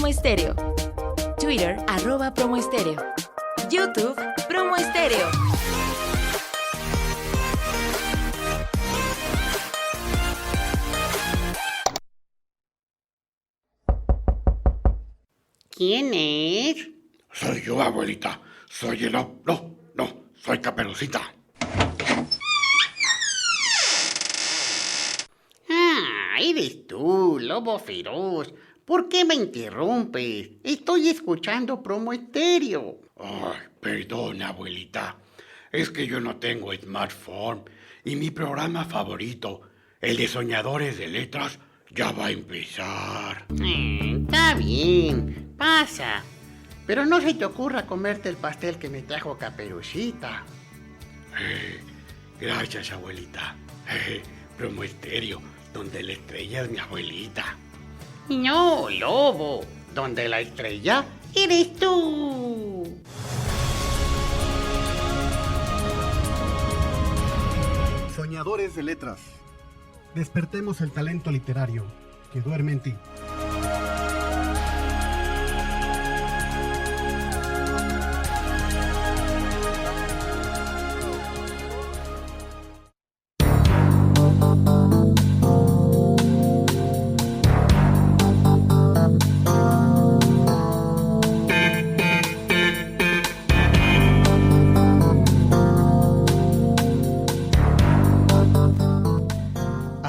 @promoestereo, Twitter @promoestereo, YouTube Promoestereo. ¿Quién es? Soy yo, abuelita. Soy el... No, soy Caperucita. Eres tú, lobo feroz. ¿Por qué me interrumpes? Estoy escuchando Promoestereo. Ay, perdón, abuelita. Es que yo no tengo smartphone y mi programa favorito, el de Soñadores de Letras, ya va a empezar. Está bien, pasa. Pero no se te ocurra comerte el pastel que me trajo Caperucita. Gracias, abuelita. Promoestereo, donde la estrella es mi abuelita. No, lobo, donde la estrella eres tú. Soñadores de letras. Despertemos el talento literario que duerme en ti.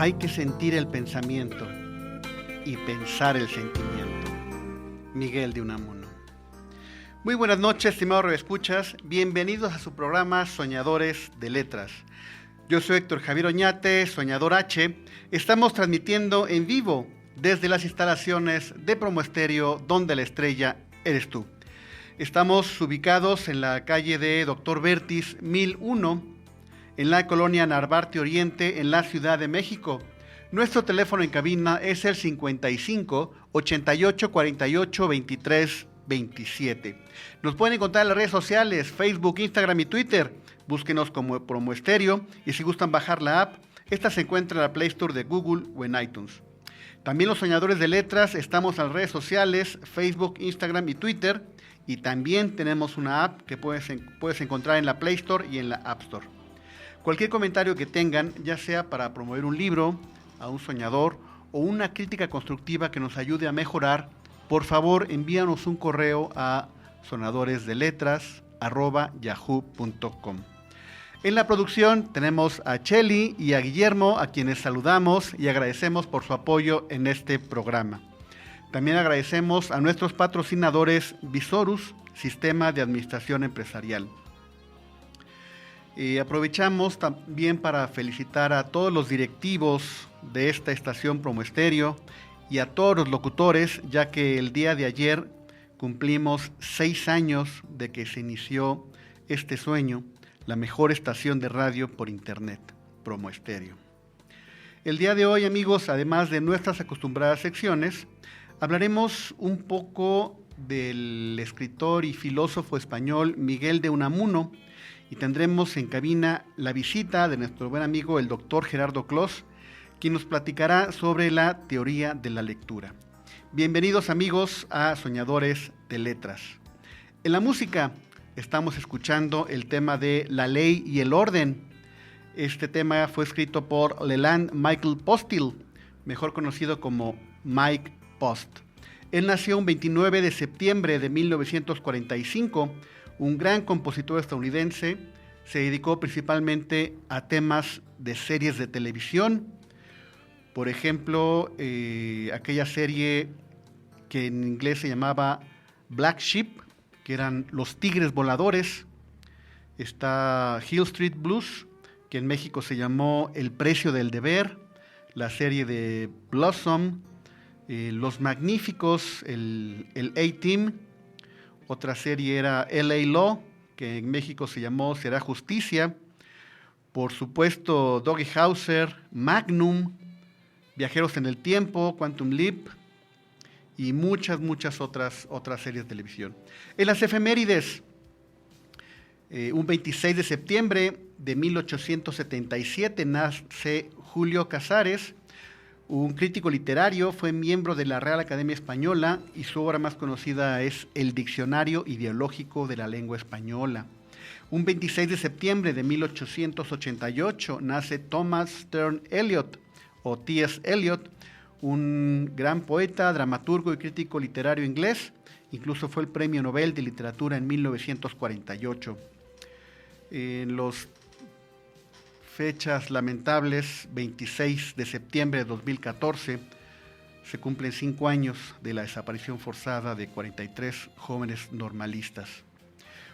Hay que sentir el pensamiento y pensar el sentimiento. Miguel de Unamuno. Muy buenas noches, estimados radioescuchas. Bienvenidos a su programa Soñadores de Letras. Yo soy Héctor Javier Oñate, Soñador H. Estamos transmitiendo en vivo desde las instalaciones de Promoestereo, donde la estrella eres tú. Estamos ubicados en la calle de Doctor Vertis 1001, en la colonia Narvarte Oriente, en la Ciudad de México. Nuestro teléfono en cabina es el 55 88 48 23 27. Nos pueden encontrar en las redes sociales, Facebook, Instagram y Twitter. Búsquenos como Promoestereo y si gustan bajar la app, esta se encuentra en la Play Store de Google o en iTunes. También los Soñadores de Letras estamos en las redes sociales, Facebook, Instagram y Twitter. Y también tenemos una app que puedes encontrar en la Play Store y en la App Store. Cualquier comentario que tengan, ya sea para promover un libro, a un soñador o una crítica constructiva que nos ayude a mejorar, por favor envíanos un correo a sonadoresdeletras@yahoo.com. En la producción tenemos a Cheli y a Guillermo, a quienes saludamos y agradecemos por su apoyo en este programa. También agradecemos a nuestros patrocinadores Visorus, Sistema de Administración Empresarial. Aprovechamos también para felicitar a todos los directivos de esta estación Promoestereo y a todos los locutores, ya que el día de ayer cumplimos 6 años de que se inició este sueño, la mejor estación de radio por internet, Promoestereo. El día de hoy, amigos, además de nuestras acostumbradas secciones, hablaremos un poco del escritor y filósofo español Miguel de Unamuno, y tendremos en cabina la visita de nuestro buen amigo el doctor Gerardo Clos, quien nos platicará sobre la teoría de la lectura. Bienvenidos, amigos, a Soñadores de Letras. En la música estamos escuchando el tema de La Ley y el Orden. Este tema fue escrito por Leland Michael Postil, mejor conocido como Mike Post. Él nació un 29 de septiembre de 1945, un gran compositor estadounidense. Se dedicó principalmente a temas de series de televisión. Por ejemplo, aquella serie que en inglés se llamaba Black Sheep, que eran Los Tigres Voladores. Está Hill Street Blues, que en México se llamó El Precio del Deber. La serie de Blossom, Los Magníficos, el A-Team. Otra serie era L.A. Law, que en México se llamó Será Justicia. Por supuesto, Doggy Hauser, Magnum, Viajeros en el Tiempo, Quantum Leap y muchas otras series de televisión. En las efemérides, un 26 de septiembre de 1877 nace Julio Casares, Un crítico literario, fue miembro de la Real Academia Española y su obra más conocida es El Diccionario Ideológico de la Lengua Española. Un 26 de septiembre de 1888 nace Thomas Sterne Eliot, o T.S. Eliot, un gran poeta, dramaturgo y crítico literario inglés. Incluso fue el Premio Nobel de Literatura en 1948. En los fechas lamentables, 26 de septiembre de 2014, se cumplen 5 años de la desaparición forzada de 43 jóvenes normalistas.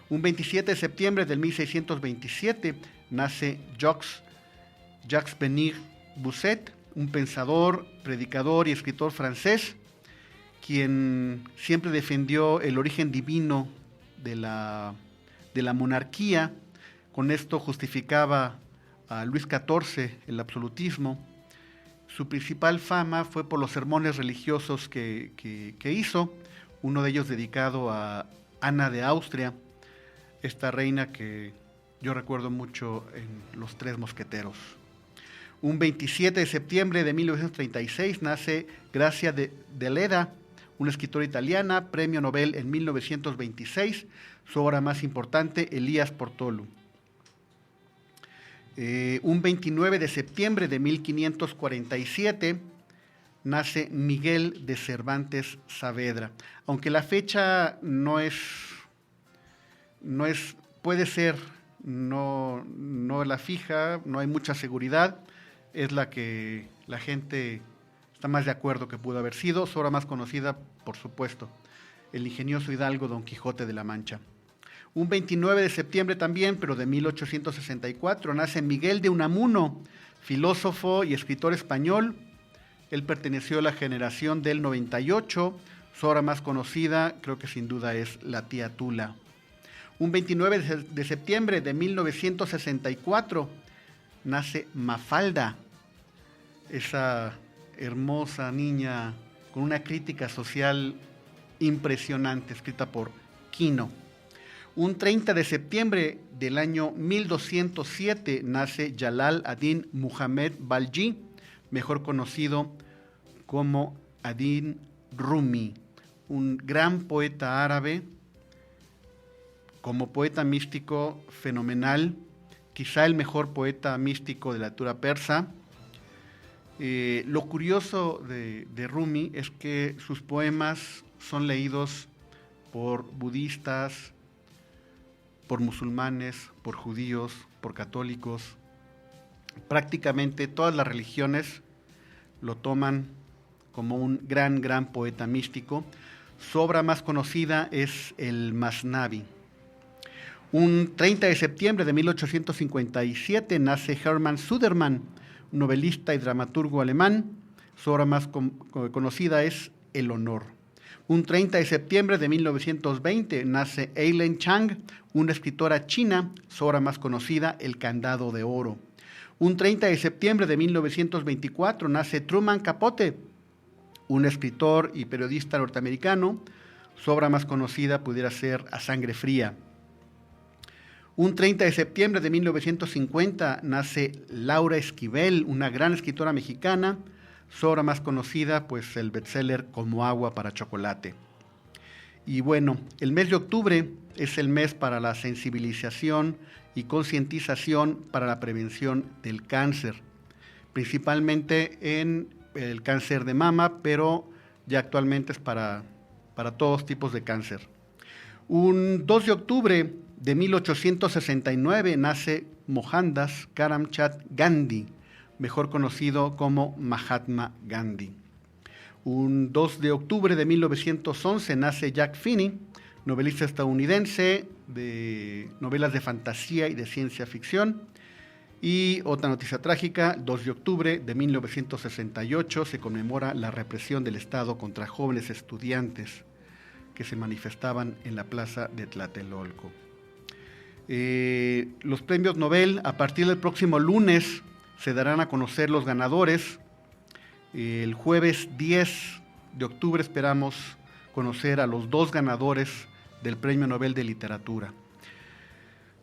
Un 27 de septiembre del 1627 nace Jacques Benir Busset, un pensador, predicador y escritor francés, quien siempre defendió el origen divino de la monarquía. Con esto justificaba a Luis XIV el absolutismo. Su principal fama fue por los sermones religiosos que hizo, uno de ellos dedicado a Ana de Austria, esta reina que yo recuerdo mucho en Los Tres Mosqueteros. Un 27 de septiembre de 1936 nace Grazia Deledda, una escritora italiana, premio Nobel en 1926, su obra más importante, Elías Portolu. Un 29 de septiembre de 1547 nace Miguel de Cervantes Saavedra. Aunque la fecha puede ser, no la fija, no hay mucha seguridad, es la que la gente está más de acuerdo que pudo haber sido. Su obra más conocida, por supuesto, El ingenioso hidalgo Don Quijote de la Mancha. Un 29 de septiembre también, pero de 1864, nace Miguel de Unamuno, filósofo y escritor español. Él perteneció a la generación del 98. Su obra más conocida, creo que sin duda, es La tía Tula. Un 29 de septiembre de 1964 nace Mafalda, esa hermosa niña con una crítica social impresionante, escrita por Quino. Un 30 de septiembre del año 1207 nace Jalal ad-Din Muhammad Balji, mejor conocido como ad-Din Rumi, un gran poeta árabe. Como poeta místico fenomenal, quizá el mejor poeta místico de la literatura persa. Lo curioso de Rumi es que sus poemas son leídos por budistas, por musulmanes, por judíos, por católicos. Prácticamente todas las religiones lo toman como un gran poeta místico. Su obra más conocida es el Masnavi. Un 30 de septiembre de 1857 nace Hermann Sudermann, novelista y dramaturgo alemán. Su obra más conocida es El honor. Un 30 de septiembre de 1920 nace Eileen Chang, una escritora china. Su obra más conocida, El candado de oro. Un 30 de septiembre de 1924 nace Truman Capote, un escritor y periodista norteamericano. Su obra más conocida pudiera ser A sangre fría. Un 30 de septiembre de 1950 nace Laura Esquivel, una gran escritora mexicana. Su obra más conocida, pues el bestseller Como agua para chocolate. Y bueno, el mes de octubre es el mes para la sensibilización y concientización para la prevención del cáncer, principalmente en el cáncer de mama, pero ya actualmente es para todos tipos de cáncer. Un 2 de octubre de 1869 nace Mohandas Karamchand Gandhi, mejor conocido como Mahatma Gandhi. Un 2 de octubre de 1911 nace Jack Finney, novelista estadounidense de novelas de fantasía y de ciencia ficción. Y otra noticia trágica, 2 de octubre de 1968 se conmemora la represión del Estado contra jóvenes estudiantes que se manifestaban en la plaza de Tlatelolco. Los premios Nobel, a partir del próximo lunes, se darán a conocer los ganadores. El jueves 10 de octubre esperamos conocer a los 2 ganadores del Premio Nobel de Literatura.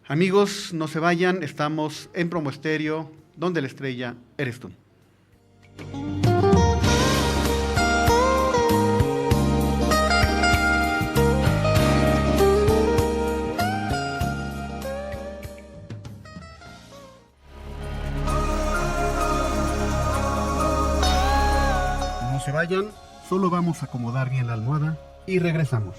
Amigos, no se vayan, estamos en Promo Estéreo, donde la estrella eres tú. vayan, solo vamos a acomodar bien la almohada y regresamos.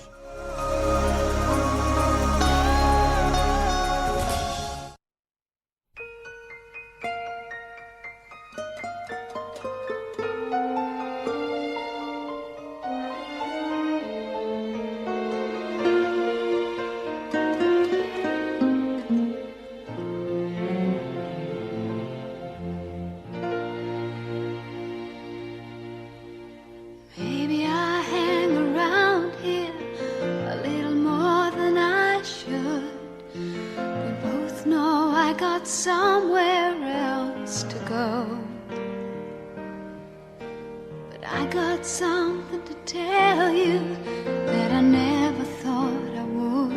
Maybe I hang around here a little more than I should. We both know I got somewhere else to go. But I got something to tell you that I never thought I would.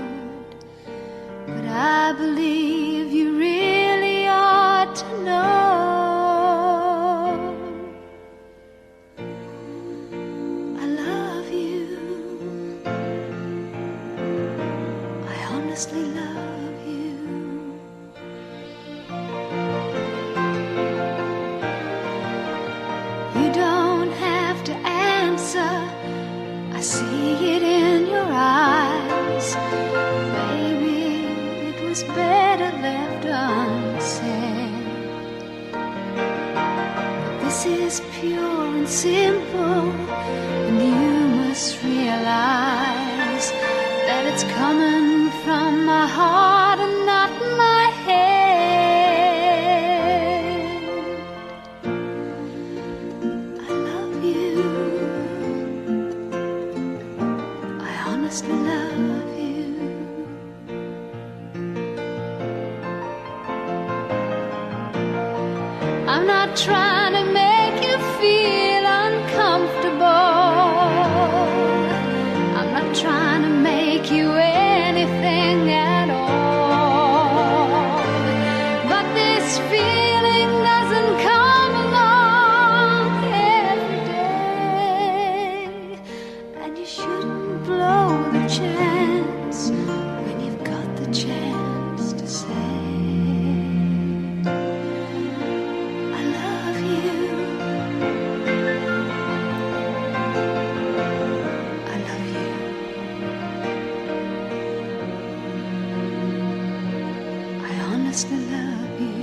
But I believe you really ought to know. Honestly love you. You don't have to answer, I see it in your eyes. Maybe it was better left unsaid. But this is pure and simple, and you must realize that it's coming from my heart and not my head. I love you. I honestly love you. I'm not trying to make you feel uncomfortable. I'm not trying to make you anything at all. But this feeling doesn't come along every day. And you shouldn't blow the chance when you've got the chance to say, I love you. I love you. I honestly love you.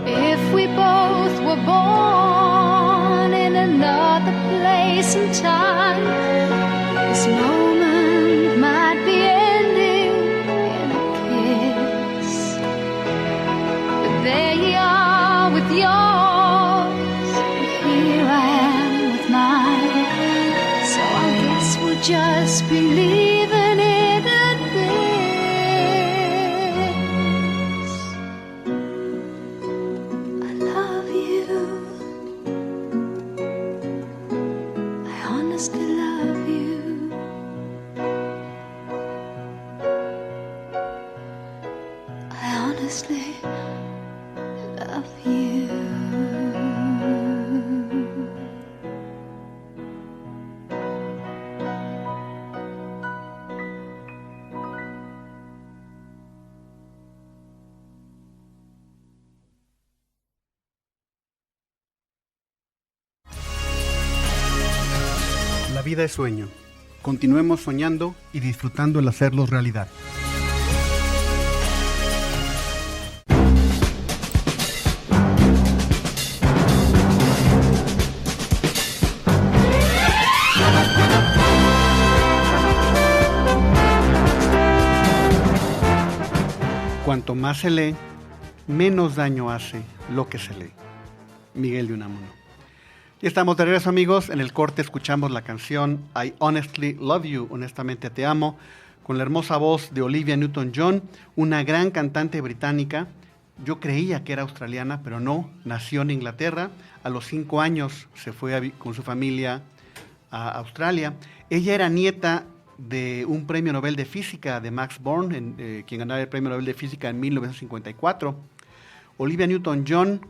If we both were born in another place and time, this moment might be ending in a kiss. But there you are with yours, and here I am with mine. So I guess we'll just be leaving it at this. I love you. I honestly love you. I honestly love you. La vida es sueño. Continuemos soñando y disfrutando el hacerlos realidad. Cuanto más se lee, menos daño hace lo que se lee. Miguel de Unamuno. Y estamos de regreso, amigos. En el corte escuchamos la canción I Honestly Love You, honestamente te amo, con la hermosa voz de Olivia Newton-John, una gran cantante británica. Yo creía que era australiana, pero no, nació en Inglaterra. A los 5 años se fue con su familia a Australia. Ella era nieta de un premio Nobel de Física de Max Born, quien ganara el premio Nobel de Física en 1954. Olivia Newton-John,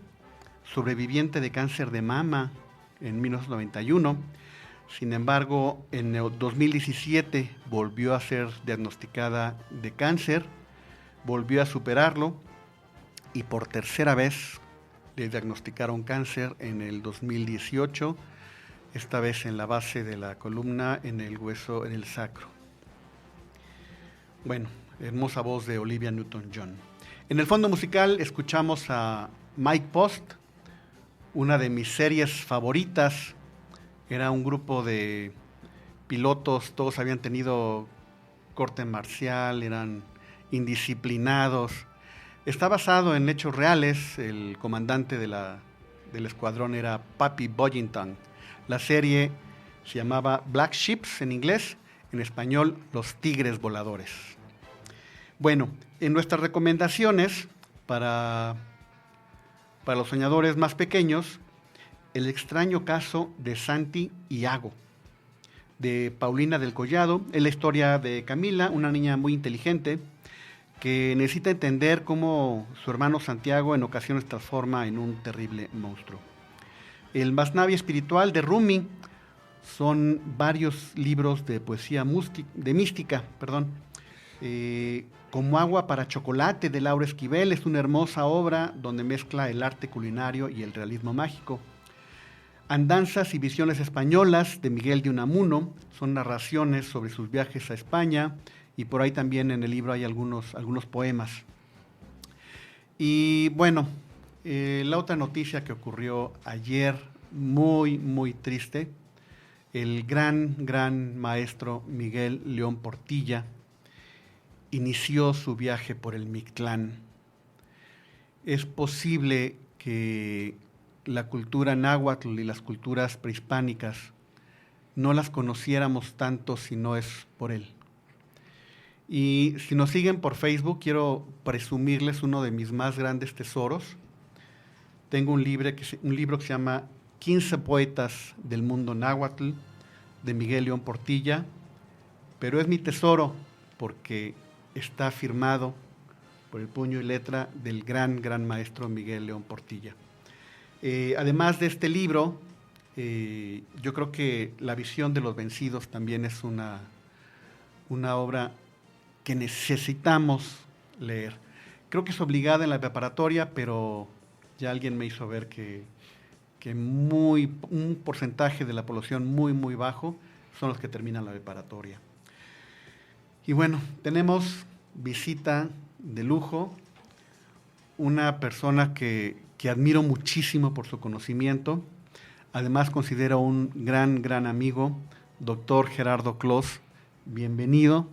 sobreviviente de cáncer de mama en 1991. Sin embargo, en el 2017 volvió a ser diagnosticada de cáncer, volvió a superarlo y por tercera vez le diagnosticaron cáncer en el 2018, esta vez en la base de la columna, en el hueso, en el sacro. Bueno, hermosa voz de Olivia Newton-John. En el fondo musical escuchamos a Mike Post, una de mis series favoritas. Era un grupo de pilotos, todos habían tenido corte marcial, eran indisciplinados. Está basado en hechos reales. El comandante del escuadrón era Pappy Boyington. La serie se llamaba Black Ships en inglés, en español Los Tigres Voladores. Bueno, en nuestras recomendaciones para los soñadores más pequeños, El extraño caso de Santi y Ago, de Paulina del Collado. Es la historia de Camila, una niña muy inteligente que necesita entender cómo su hermano Santiago en ocasiones transforma en un terrible monstruo. El Masnavi espiritual de Rumi son varios libros de poesía mística, como Agua para chocolate de Laura Esquivel. Es una hermosa obra donde mezcla el arte culinario y el realismo mágico. Andanzas y visiones españolas de Miguel de Unamuno son narraciones sobre sus viajes a España, y por ahí también en el libro hay algunos poemas. Y bueno, la otra noticia que ocurrió ayer, muy, muy triste, el gran maestro Miguel León Portilla inició su viaje por el Mictlán. Es posible que la cultura náhuatl y las culturas prehispánicas no las conociéramos tanto si no es por él. Y si nos siguen por Facebook, quiero presumirles uno de mis más grandes tesoros. Tengo un libro que se llama 15 poetas del mundo náhuatl, de Miguel León Portilla, pero es mi tesoro porque está firmado por el puño y letra del gran maestro Miguel León Portilla. Además de este libro, yo creo que La visión de los vencidos también es una obra que necesitamos leer. Creo que es obligada en la preparatoria, pero ya alguien me hizo ver que un porcentaje de la población muy bajo son los que terminan la preparatoria. Y bueno, tenemos visita de lujo, una persona que admiro muchísimo por su conocimiento. Además considero un gran amigo, doctor Gerardo Clos. Bienvenido.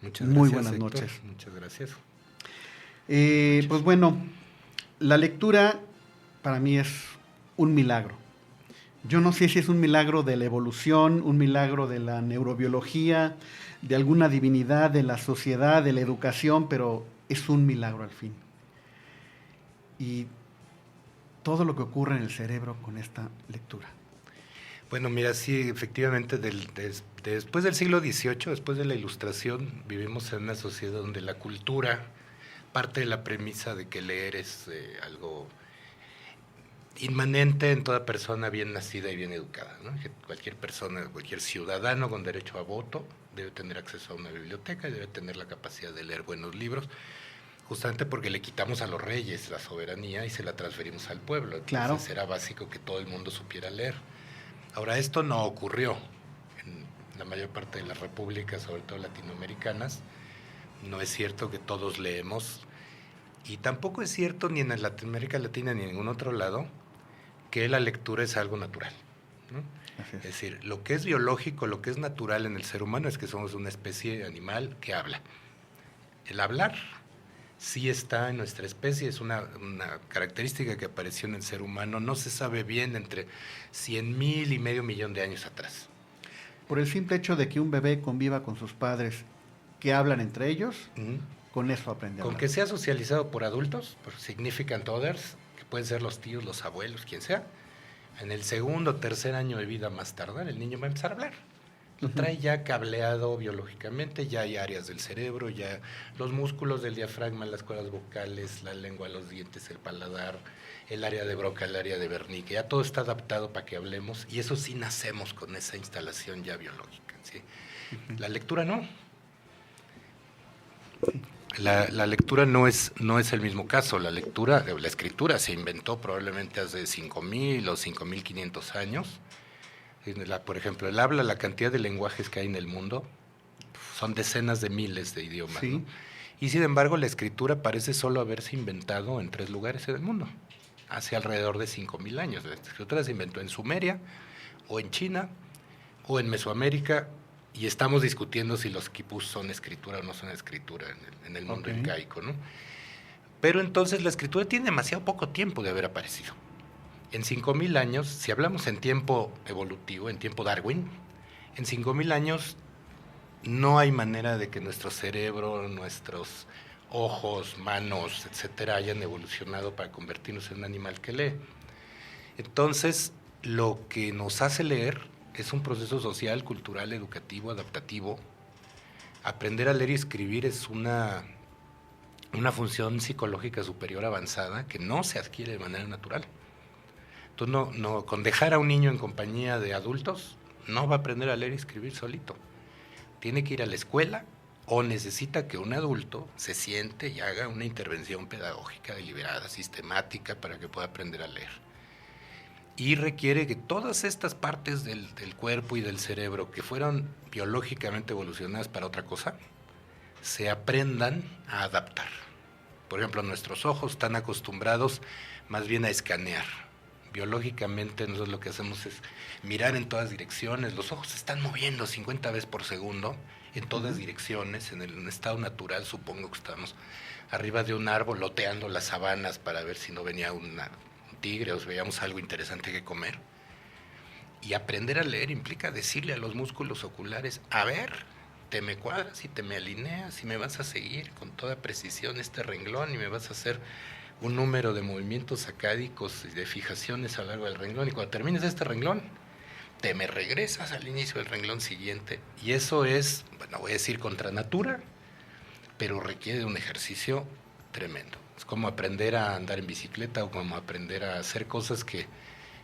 Muchas gracias, muy buenas Héctor. noches. Muchas gracias. Pues bueno, la lectura para mí es un milagro. Yo no sé si es un milagro de la evolución, un milagro de la neurobiología, de alguna divinidad, de la sociedad, de la educación, pero es un milagro al fin. Y todo lo que ocurre en el cerebro con esta lectura. Bueno, mira, sí, efectivamente, después del siglo XVIII, después de la Ilustración, vivimos en una sociedad donde la cultura parte de la premisa de que leer es algo inmanente en toda persona bien nacida y bien educada, ¿no? Que cualquier persona, cualquier ciudadano con derecho a voto debe tener acceso a una biblioteca y debe tener la capacidad de leer buenos libros, justamente porque le quitamos a los reyes la soberanía y se la transferimos al pueblo. Entonces, claro, era básico que todo el mundo supiera leer. Ahora, esto no ocurrió en la mayor parte de las repúblicas, sobre todo latinoamericanas. No es cierto que todos leemos, y tampoco es cierto ni en América Latina ni en ningún otro lado que la lectura es algo natural, ¿no? Es decir, lo que es biológico, lo que es natural en el ser humano es que somos una especie animal que habla. El hablar sí está en nuestra especie, es una característica que apareció en el ser humano, no se sabe bien, entre 100,000 y medio millón de años atrás. Por el simple hecho de que un bebé conviva con sus padres que hablan entre ellos, con eso aprende a hablar. Con que sea socializado por adultos, por significant others, que pueden ser los tíos, los abuelos, quien sea, en el segundo o tercer año de vida más tardar, el niño va a empezar a hablar. Lo trae ya cableado biológicamente, ya hay áreas del cerebro, ya los músculos del diafragma, las cuerdas vocales, la lengua, los dientes, el paladar, el área de Broca, el área de Wernicke, ya todo está adaptado para que hablemos, y eso sí nacemos con esa instalación ya biológica, ¿sí? La lectura no. La lectura no es el mismo caso. La escritura se inventó probablemente hace 5,000 o 5,500 años. Por ejemplo, el habla, la cantidad de lenguajes que hay en el mundo, son decenas de miles de idiomas. Sí. ¿No? Y sin embargo, la escritura parece solo haberse inventado en 3 lugares en el mundo, hace alrededor de 5,000 años. La escritura se inventó en Sumeria, o en China, o en Mesoamérica, y estamos discutiendo si los quipus son escritura o no son escritura en el mundo incaico, ¿no? Pero entonces la escritura tiene demasiado poco tiempo de haber aparecido. En 5,000 años, si hablamos en tiempo evolutivo, en tiempo Darwin, en 5,000 años no hay manera de que nuestro cerebro, nuestros ojos, manos, etcétera, hayan evolucionado para convertirnos en un animal que lee. Entonces, lo que nos hace leer es un proceso social, cultural, educativo, adaptativo. Aprender a leer y escribir es una función psicológica superior avanzada que no se adquiere de manera natural. Entonces, con dejar a un niño en compañía de adultos, no va a aprender a leer y escribir solito. Tiene que ir a la escuela o necesita que un adulto se siente y haga una intervención pedagógica deliberada, sistemática, para que pueda aprender a leer. Y requiere que todas estas partes del cuerpo y del cerebro que fueron biológicamente evolucionadas para otra cosa, se aprendan a adaptar. Por ejemplo, nuestros ojos están acostumbrados más bien a escanear. Biológicamente nosotros lo que hacemos es mirar en todas direcciones. Los ojos se están moviendo 50 veces por segundo en todas direcciones. En el estado natural, supongo que estamos arriba de un árbol loteando las sabanas para ver si no venía un tigre o si veíamos algo interesante que comer. Y aprender a leer implica decirle a los músculos oculares: a ver, te me cuadras y te me alineas y me vas a seguir con toda precisión este renglón y me vas a hacer un número de movimientos sacádicos y de fijaciones a lo largo del renglón, y cuando termines este renglón, te me regresas al inicio del renglón siguiente. Y eso es, bueno, voy a decir contra natura, pero requiere de un ejercicio tremendo. Es como aprender a andar en bicicleta o como aprender a hacer cosas que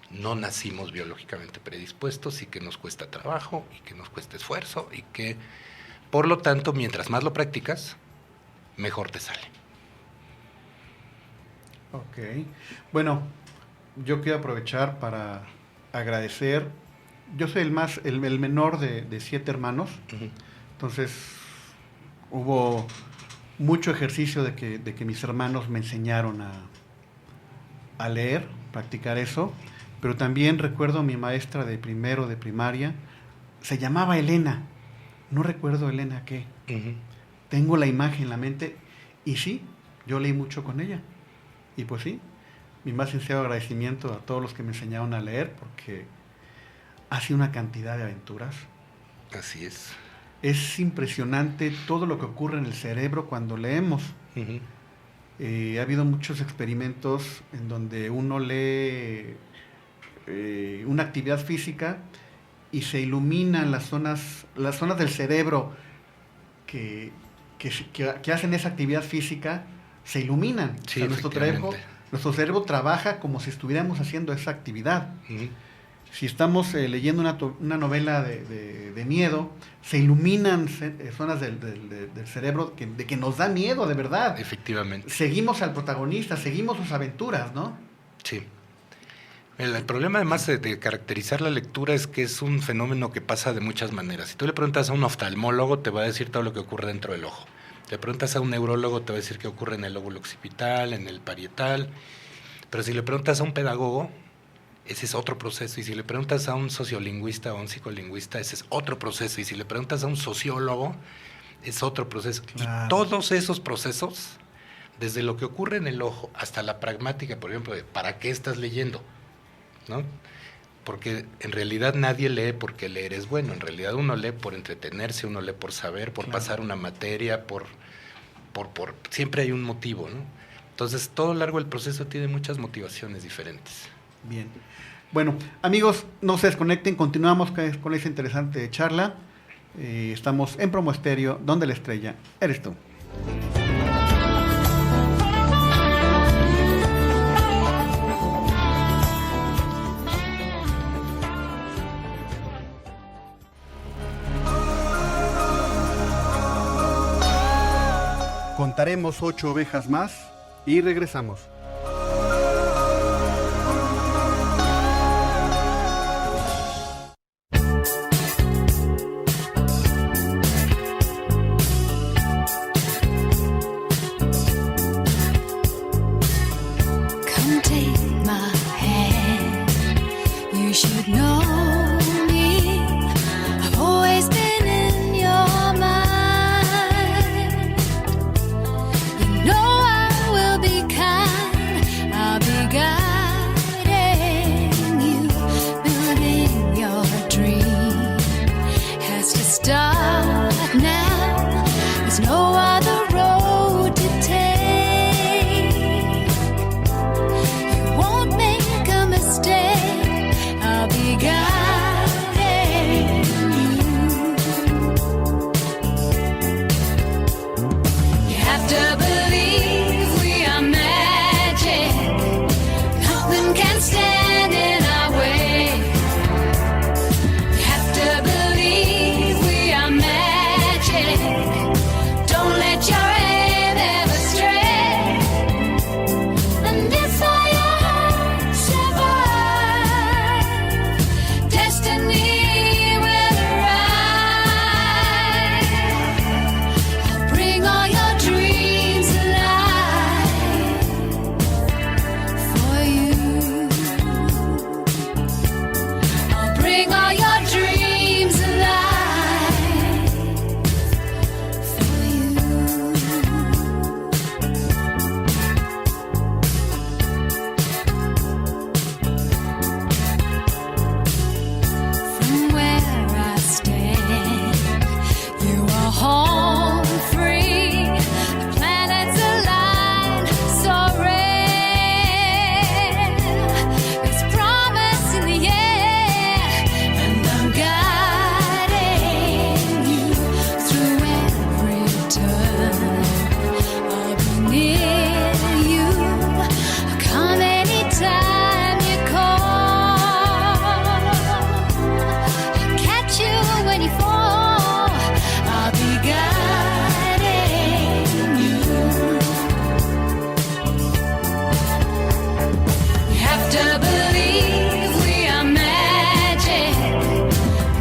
no nacimos biológicamente predispuestos y que nos cuesta trabajo y que nos cuesta esfuerzo y que, por lo tanto, mientras más lo practicas, mejor te sale. Ok. Bueno, yo quiero aprovechar para agradecer. Yo soy el menor de 7 hermanos. Uh-huh. Entonces, hubo mucho ejercicio de que mis hermanos me enseñaron a leer, practicar eso. Pero también recuerdo a mi maestra de primero de primaria, se llamaba Elena. No recuerdo Elena qué. Uh-huh. Tengo la imagen en la mente y sí, yo leí mucho con ella. Y pues sí, mi más sincero agradecimiento a todos los que me enseñaron a leer, porque ha sido una cantidad de aventuras. Así es. Es impresionante todo lo que ocurre en el cerebro cuando leemos. Uh-huh. Ha habido muchos experimentos en donde uno lee una actividad física y se iluminan las zonas del cerebro que hacen esa actividad física, se iluminan. Sí, o sea, nuestro cerebro trabaja como si estuviéramos haciendo esa actividad. Uh-huh. Si estamos leyendo una novela de miedo, se iluminan zonas del cerebro de que nos da miedo, de verdad. Efectivamente. Seguimos al protagonista, seguimos sus aventuras, ¿no? Sí. El problema, además de caracterizar la lectura, es que es un fenómeno que pasa de muchas maneras. Si tú le preguntas a un oftalmólogo, te va a decir todo lo que ocurre dentro del ojo. Le preguntas a un neurólogo, te va a decir qué ocurre en el lóbulo occipital, en el parietal. Pero si le preguntas a un pedagogo, ese es otro proceso. Y si le preguntas a un sociolingüista o a un psicolingüista, ese es otro proceso. Y si le preguntas a un sociólogo, es otro proceso. Claro. Y todos esos procesos, desde lo que ocurre en el ojo hasta la pragmática, por ejemplo, de ¿para qué estás leyendo? ¿No? Porque en realidad nadie lee porque leer es bueno. En realidad uno lee por entretenerse, uno lee por saber, por pasar una materia, por siempre hay un motivo, ¿no? Entonces, todo a lo largo del proceso tiene muchas motivaciones diferentes. Bien. Bueno, amigos, no se desconecten, continuamos con esa interesante charla. Estamos en Promo Estéreo, donde la estrella eres tú. Contaremos 8 ovejas más y regresamos. Come take my hand. You should know me. I've always been in your mind. You know I will be kind. I'll be guiding you. Building your dream has to start now. There's no other road to take. You won't make a mistake. I'll be guiding you. You have to believe we are magic. Nothing can stand in our way. You have to believe we are magic. Don't let your aim ever stray. And if all your heart survive, destiny will arrive. I'll bring all your dreams alive for you. I'll bring all your dreams alive for you. From where I stand, you are home free. The planets align so rare. There's promise in the air, and I'm guiding you through every turn. I'll be near you. I'll come anytime you call. I'll catch you when you fall. I'll be guiding you. You have to believe we are magic.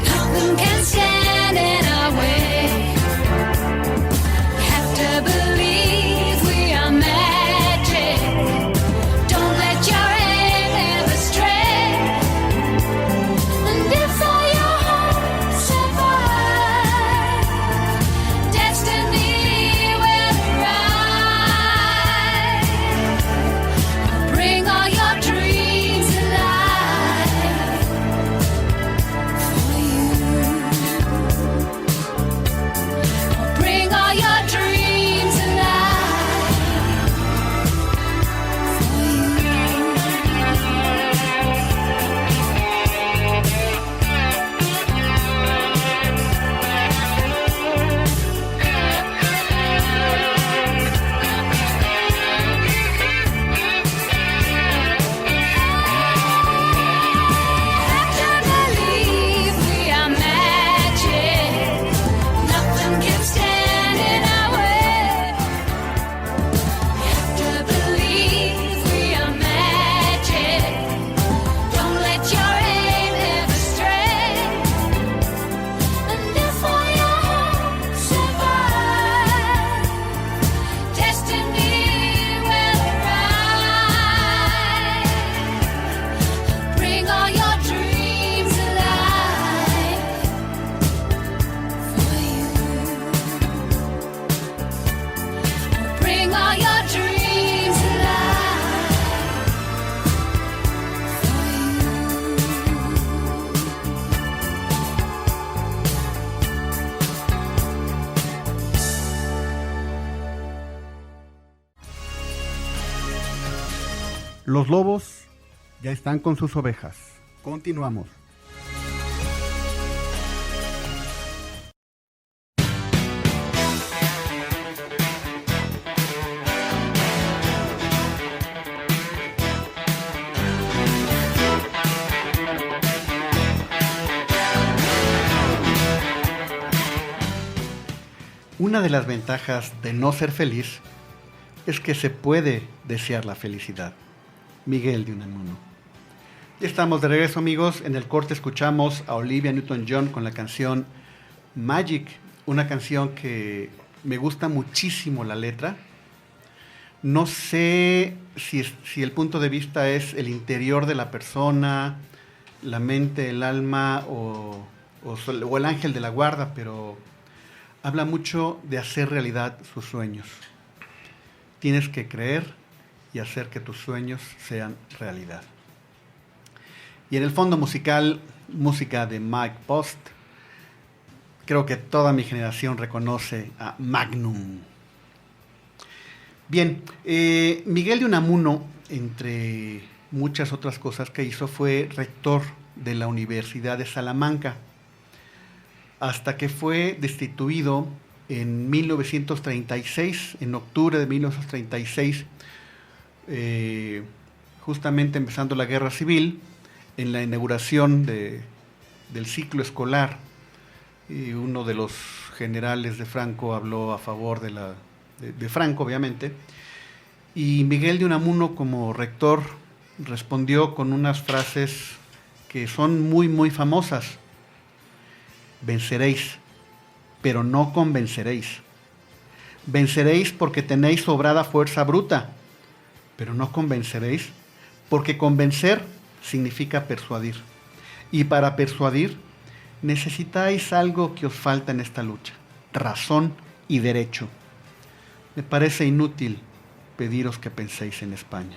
Nothing can stand in our way. You have to believe we are magic. Don't let your aim ever stray. And if all your heart survive, destiny will arrive. I'll bring all your dreams alive for you. I'll bring all your dreams alive for you. Have to believe we are magic. Nothing can stand in our way. Have to believe we are magic. Don't let your aim ever stray. And if all your heart survive, destiny will arrive. Bring all your dreams alive for you. Bring all your dreams alive for Los lobos ya están con sus ovejas. Continuamos. Una de las ventajas de no ser feliz es que se puede desear la felicidad. Miguel de Unamuno. Ya estamos de regreso, amigos. En el corte escuchamos a Olivia Newton-John con la canción Magic, una canción que me gusta muchísimo la letra. No sé si el punto de vista es el interior de la persona, la mente, el alma o el ángel de la guarda, pero habla mucho de hacer realidad sus sueños. Tienes que creer y hacer que tus sueños sean realidad. Y en el fondo musical, música de Mike Post. Creo que toda mi generación reconoce a Magnum. Bien, Miguel de Unamuno, entre muchas otras cosas que hizo, fue rector de la Universidad de Salamanca, hasta que fue destituido en 1936, en octubre de 1936, justamente empezando la Guerra Civil, en la inauguración del ciclo escolar. Uno de los generales de Franco habló a favor de Franco, obviamente, y Miguel de Unamuno, como rector, respondió con unas frases que son muy, muy famosas. Venceréis, pero no convenceréis. Venceréis porque tenéis sobrada fuerza bruta, pero no convenceréis, porque convencer significa persuadir. Y para persuadir necesitáis algo que os falta en esta lucha: razón y derecho. Me parece inútil pediros que penséis en España.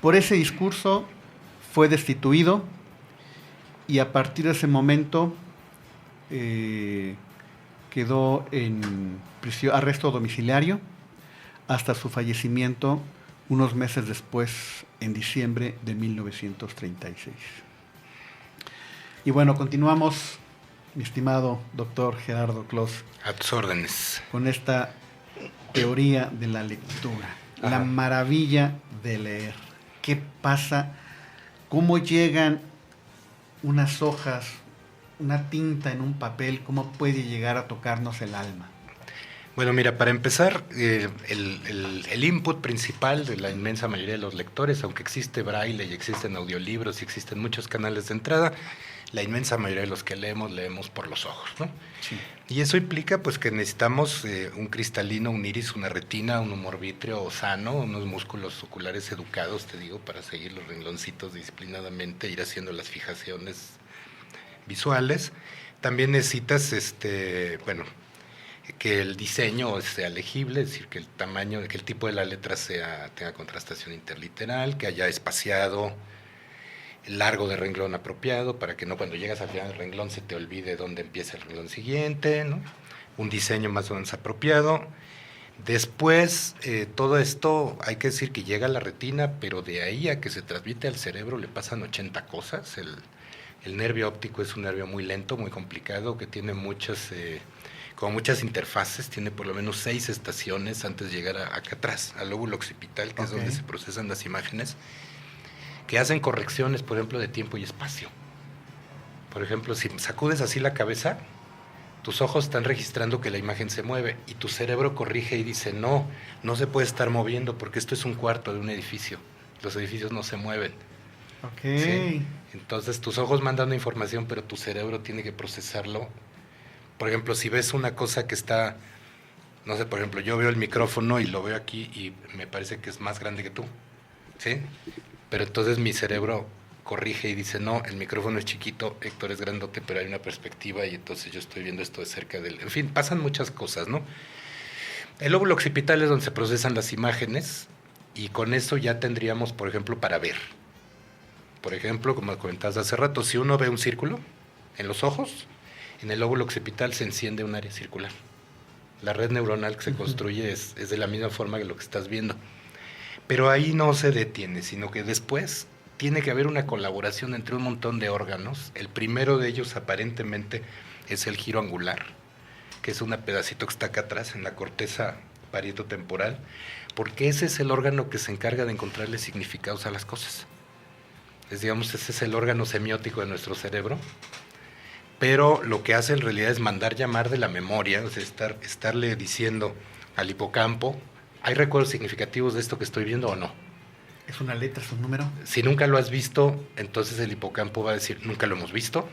Por ese discurso fue destituido y a partir de ese momento quedó en arresto domiciliario hasta su fallecimiento unos meses después, en diciembre de 1936. Y bueno, continuamos, mi estimado doctor Gerardo Clos, A tus órdenes. con esta teoría de la lectura, la maravilla de leer. ¿Qué pasa? ¿Cómo llegan unas hojas, una tinta en un papel? ¿Cómo puede llegar a tocarnos el alma? Bueno, mira, para empezar, el input principal de la inmensa mayoría de los lectores, aunque existe braille y existen audiolibros y existen muchos canales de entrada, la inmensa mayoría de los que leemos por los ojos, ¿no? Sí. Y eso implica pues que necesitamos un cristalino, un iris, una retina, un humor vítreo sano, unos músculos oculares educados, te digo, para seguir los rengloncitos disciplinadamente, ir haciendo las fijaciones visuales. También necesitas, que el diseño sea legible, es decir, que el tamaño, que el tipo de la letra tenga contrastación interliteral, que haya espaciado, largo de renglón apropiado, para que no cuando llegas al final del renglón se te olvide dónde empieza el renglón siguiente, ¿no? Un diseño más o menos apropiado. Después, todo esto hay que decir que llega a la retina, pero de ahí a que se transmite al cerebro le pasan 80 cosas. El nervio óptico es un nervio muy lento, muy complicado, que tiene muchas interfaces, tiene por lo menos 6 estaciones antes de llegar acá atrás, al lóbulo occipital, que es donde se procesan las imágenes, que hacen correcciones, por ejemplo, de tiempo y espacio. Por ejemplo, si sacudes así la cabeza, tus ojos están registrando que la imagen se mueve y tu cerebro corrige y dice, no se puede estar moviendo porque esto es un cuarto de un edificio. Los edificios no se mueven. ¿Sí? Entonces tus ojos mandan información, pero tu cerebro tiene que procesarlo. Por ejemplo, si ves una cosa que está, no sé, por ejemplo, yo veo el micrófono y lo veo aquí y me parece que es más grande que tú, ¿sí? Pero entonces mi cerebro corrige y dice, no, el micrófono es chiquito, Héctor es grandote, pero hay una perspectiva y entonces yo estoy viendo esto de cerca del... En fin, pasan muchas cosas, ¿no? El lóbulo occipital es donde se procesan las imágenes y con eso ya tendríamos, por ejemplo, para ver. Por ejemplo, como comentabas hace rato, si uno ve un círculo en los ojos, en el lóbulo occipital se enciende un área circular. La red neuronal que se construye es de la misma forma que lo que estás viendo. Pero ahí no se detiene, sino que después tiene que haber una colaboración entre un montón de órganos. El primero de ellos aparentemente es el giro angular, que es un pedacito que está acá atrás en la corteza parietotemporal, porque ese es el órgano que se encarga de encontrarle significados a las cosas. Ese es el órgano semiótico de nuestro cerebro. pero lo que hace en realidad es mandar llamar de la memoria, o sea, estarle diciendo al hipocampo, ¿hay recuerdos significativos de esto que estoy viendo o no? ¿Es una letra, es un número? Si nunca lo has visto, entonces el hipocampo va a decir, nunca lo hemos visto.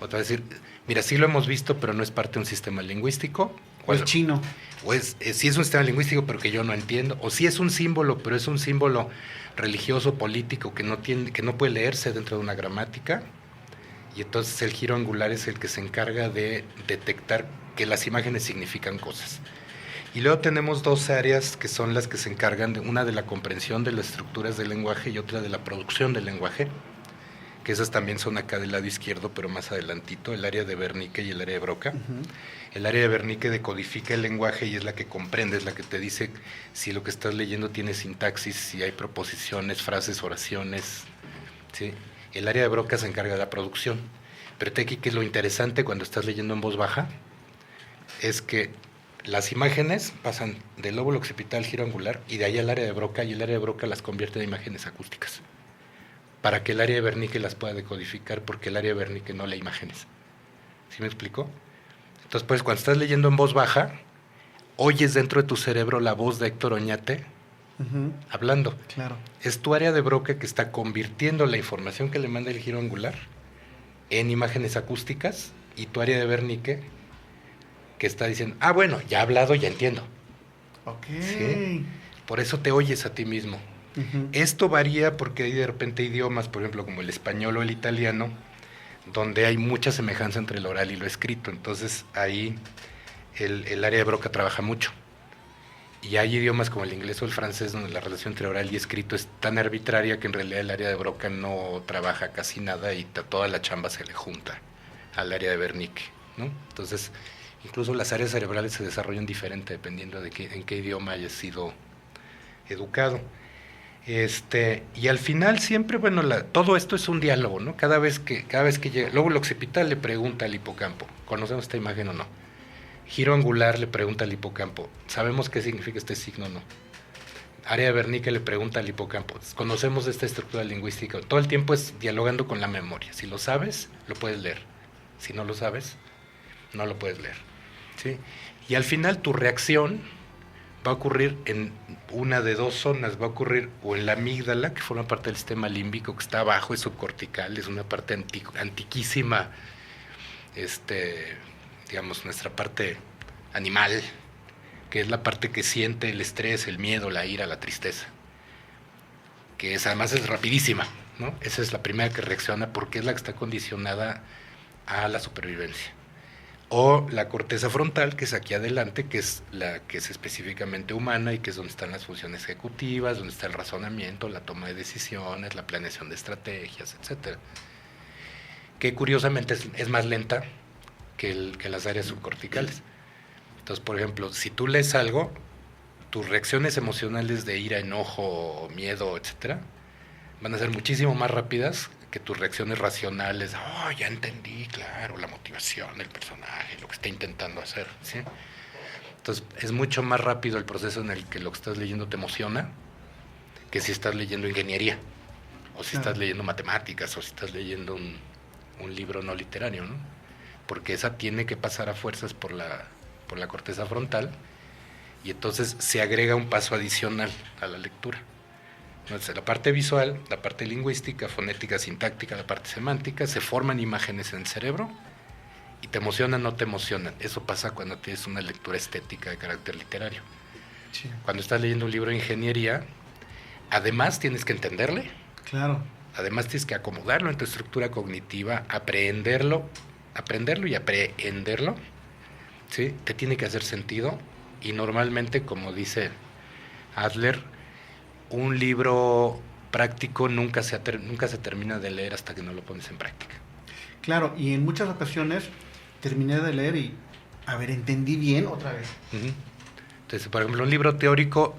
O te va a decir, mira, sí lo hemos visto, pero no es parte de un sistema lingüístico. ¿O es chino? O sí es un sistema lingüístico, pero que yo no entiendo. O sí es un símbolo, pero es un símbolo religioso, político, que no puede leerse dentro de una gramática. Y entonces el giro angular es el que se encarga de detectar que las imágenes significan cosas. Y luego tenemos dos áreas que son las que se encargan, una de la comprensión de las estructuras del lenguaje y otra de la producción del lenguaje, que esas también son acá del lado izquierdo, pero más adelantito, el área de Wernicke y el área de Broca. El área de Wernicke decodifica el lenguaje y es la que comprende, es la que te dice si lo que estás leyendo tiene sintaxis, si hay proposiciones, frases, oraciones, ¿sí? El área de Broca se encarga de la producción. Pero aquí que lo interesante cuando estás leyendo en voz baja es que las imágenes pasan del lóbulo occipital al giro angular y de ahí al área de Broca, y el área de Broca las convierte en imágenes acústicas para que el área de Wernicke las pueda decodificar, porque el área de Wernicke no lee imágenes. ¿Sí me explico? Entonces, pues, cuando estás leyendo en voz baja, oyes dentro de tu cerebro la voz de Héctor Oñate hablando. Claro. Es tu área de Broca que está convirtiendo la información que le manda el giro angular en imágenes acústicas, y tu área de Wernicke que está diciendo, bueno, ya he hablado, ya entiendo. Ok. ¿Sí? Por eso te oyes a ti mismo. Esto varía porque hay de repente idiomas, por ejemplo, como el español o el italiano, donde hay mucha semejanza entre lo oral y lo escrito. Entonces ahí el área de Broca trabaja mucho. Y hay idiomas como el inglés o el francés donde la relación entre oral y escrito es tan arbitraria que en realidad el área de Broca no trabaja casi nada y toda la chamba se le junta al área de Wernicke, ¿no? Entonces, incluso las áreas cerebrales se desarrollan diferente dependiendo de en qué idioma hayas sido educado. Y al final siempre, bueno, todo esto es un diálogo, ¿no? Cada vez que llega, luego el occipital le pregunta al hipocampo, ¿conocemos esta imagen o no? Giro angular le pregunta al hipocampo, ¿sabemos qué significa este signo o no? Área de Wernicke le pregunta al hipocampo, ¿conocemos esta estructura lingüística? Todo el tiempo es dialogando con la memoria. Si lo sabes, lo puedes leer. Si no lo sabes, no lo puedes leer, ¿sí? Y al final tu reacción va a ocurrir en una de dos zonas. Va a ocurrir o en la amígdala, que forma parte del sistema límbico, que está abajo, es subcortical, es una parte antiquísima, digamos, nuestra parte animal, que es la parte que siente el estrés, el miedo, la ira, la tristeza, que además es rapidísima, ¿no? Esa es la primera que reacciona porque es la que está condicionada a la supervivencia. O la corteza frontal, que es aquí adelante, que es la que es específicamente humana y que es donde están las funciones ejecutivas, donde está el razonamiento, la toma de decisiones, la planeación de estrategias, etcétera. Que curiosamente es más lenta que las áreas subcorticales. Entonces, por ejemplo, si tú lees algo, tus reacciones emocionales de ira, enojo, miedo, etcétera, van a ser muchísimo más rápidas que tus reacciones racionales. Ya entendí, claro, la motivación del personaje, lo que está intentando hacer, ¿sí? Entonces, es mucho más rápido el proceso en el que lo que estás leyendo te emociona que si estás leyendo ingeniería, o si estás leyendo matemáticas, o si estás leyendo un libro no literario, ¿no? Porque esa tiene que pasar a fuerzas por la corteza frontal, y entonces se agrega un paso adicional a la lectura. Entonces, la parte visual, la parte lingüística, fonética, sintáctica, la parte semántica, se forman imágenes en el cerebro y te emocionan o no te emocionan. Eso pasa cuando tienes una lectura estética de carácter literario. Sí. Cuando estás leyendo un libro de ingeniería, además tienes que entenderle. Claro. Además tienes que acomodarlo en tu estructura cognitiva, aprenderlo y aprehenderlo, ¿sí? Te tiene que hacer sentido, y normalmente, como dice Adler, un libro práctico nunca se termina de leer hasta que no lo pones en práctica. Claro, y en muchas ocasiones terminé de leer y, entendí bien otra vez. Entonces, por ejemplo, un libro teórico